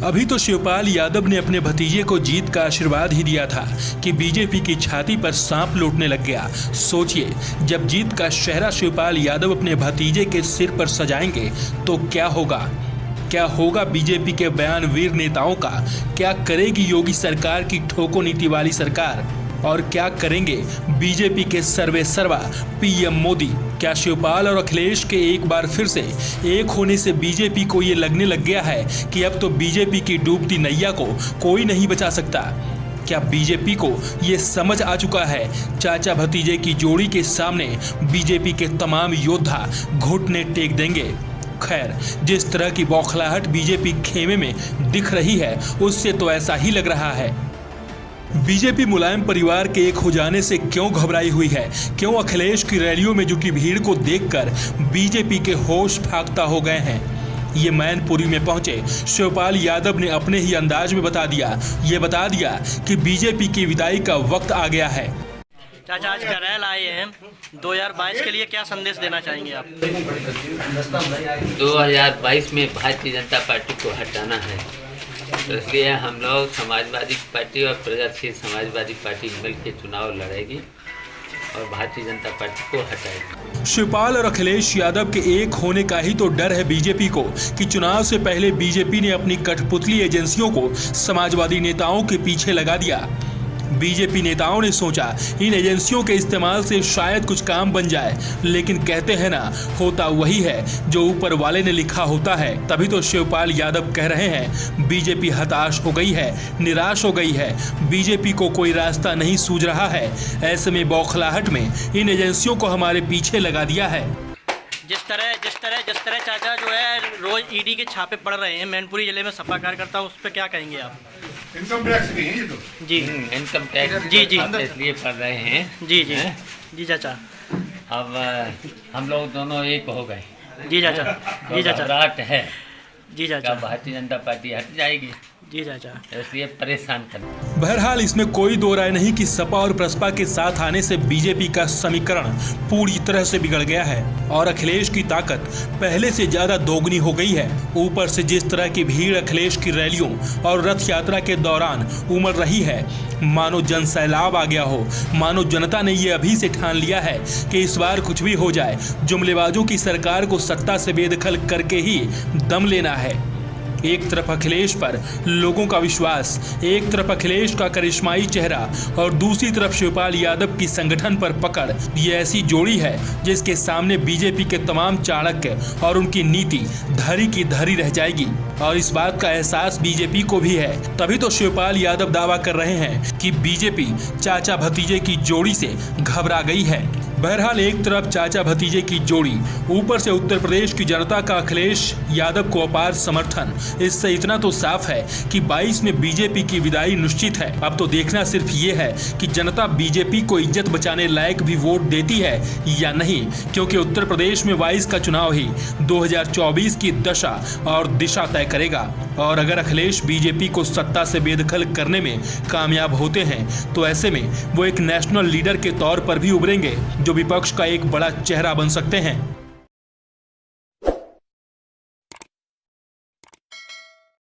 अभी तो शिवपाल यादव ने अपने भतीजे को जीत का आशीर्वाद ही दिया था कि बीजेपी की छाती पर सांप लौटने लग गया। सोचिए, जब जीत का शहरा शिवपाल यादव अपने भतीजे के सिर पर सजाएंगे तो क्या होगा? क्या होगा बीजेपी के बयानवीर नेताओं का? क्या करेगी योगी सरकार की ठोको नीति वाली सरकार? और क्या करेंगे बीजेपी के सर्वेसर्वा पीएम मोदी? क्या शिवपाल और अखिलेश के एक बार फिर से एक होने से बीजेपी को ये लगने लग गया है कि अब तो बीजेपी की डूबती नैया को कोई नहीं बचा सकता? क्या बीजेपी को ये समझ आ चुका है चाचा भतीजे की जोड़ी के सामने बीजेपी के तमाम योद्धा घुटने टेक देंगे? खैर, जिस तरह की बौखलाहट बीजेपी खेमे में दिख रही है उससे तो ऐसा ही लग रहा है। बीजेपी मुलायम परिवार के एक हो जाने से क्यों घबराई हुई है? क्यों अखिलेश की रैलियों में जुटी भीड़ को देखकर बीजेपी के होश फाख्ता हो गए हैं? ये मैनपुरी में पहुंचे शिवपाल यादव ने अपने ही अंदाज में बता दिया कि बीजेपी की विदाई का वक्त आ गया है। चाचा आज करैल आए हैं, 2022 के लिए क्या संदेश देना चाहेंगे आप? 2022 में भारतीय जनता पार्टी को हटाना है, तो इसलिए हम लोग समाजवादी पार्टी और प्रगतिशील समाजवादी पार्टी मिलकर चुनाव लड़ेगी और भारतीय जनता पार्टी को हटाएगी। शिवपाल और अखिलेश यादव के एक होने का ही तो डर है बीजेपी को कि चुनाव से पहले बीजेपी ने अपनी कठपुतली एजेंसियों को समाजवादी नेताओं के पीछे लगा दिया। बीजेपी नेताओं ने सोचा इन एजेंसियों के इस्तेमाल से शायद कुछ काम बन जाए, लेकिन कहते हैं ना, होता वही है जो ऊपर वाले ने लिखा होता है। तभी तो शिवपाल यादव कह रहे हैं बीजेपी हताश हो गई है, निराश हो गई है, बीजेपी को कोई रास्ता नहीं सूझ रहा है। ऐसे में बौखलाहट में इन एजेंसियों को हमारे पीछे लगा दिया है। जिस तरह चाचा जो है रोज ईडी के छापे पड़ रहे हैं मैनपुरी जिले में सपा कार्यकर्ता, उस पर क्या कहेंगे आप? इनकम टैक्स भी है ये तो। जी, इनकम टैक्स जी इसलिए पढ़ रहे हैं। जी चाचा। अब हम लोग दोनों एक हो गए। जी चाचा। घबराहट है। जी चाचा। भारतीय जनता पार्टी हट जाएगी। जी चाचा। इसलिए परेशान कर। बहरहाल इसमें कोई दो राय नहीं कि सपा और प्रसपा के साथ आने से बीजेपी का समीकरण पूरी तरह से बिगड़ गया है और अखिलेश की ताकत पहले से ज्यादा दोगुनी हो गई है। ऊपर से जिस तरह की भीड़ अखिलेश की रैलियों और रथ यात्रा के दौरान उमड़ रही है, मानो जन सैलाब आ गया हो, मानो जनता ने ये अभी से ठान लिया है कि इस बार कुछ भी हो जाए, जुमलेबाजों की सरकार को सत्ता से बेदखल करके ही दम लेना है। एक तरफ अखिलेश पर लोगों का विश्वास, एक तरफ अखिलेश का करिश्माई चेहरा और दूसरी तरफ शिवपाल यादव की संगठन पर पकड़। ये ऐसी जोड़ी है जिसके सामने बीजेपी के तमाम चाणक्य और उनकी नीति धरी की धरी रह जाएगी और इस बात का एहसास बीजेपी को भी है। तभी तो शिवपाल यादव दावा कर रहे हैं कि बीजेपी चाचा भतीजे की जोड़ी से घबरा गई है। बहरहाल एक तरफ चाचा भतीजे की जोड़ी, ऊपर से उत्तर प्रदेश की जनता का अखिलेश यादव को अपार समर्थन। इससे इतना तो साफ है कि 22 में बीजेपी की विदाई निश्चित है। अब तो देखना सिर्फ ये है कि जनता बीजेपी को इज्जत बचाने लायक भी वोट देती है या नहीं, क्योंकि उत्तर प्रदेश में 22 का चुनाव ही 2024 की दशा और दिशा तय करेगा। और अगर अखिलेश बीजेपी को सत्ता से बेदखल करने में कामयाब होते हैं तो ऐसे में वो एक नेशनल लीडर के तौर पर भी उभरेंगे जो विपक्ष का एक बड़ा चेहरा बन सकते हैं।